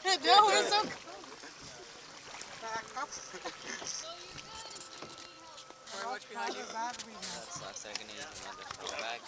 Hey, Joe, it's okay. That sucks. They're gonna use another throwback.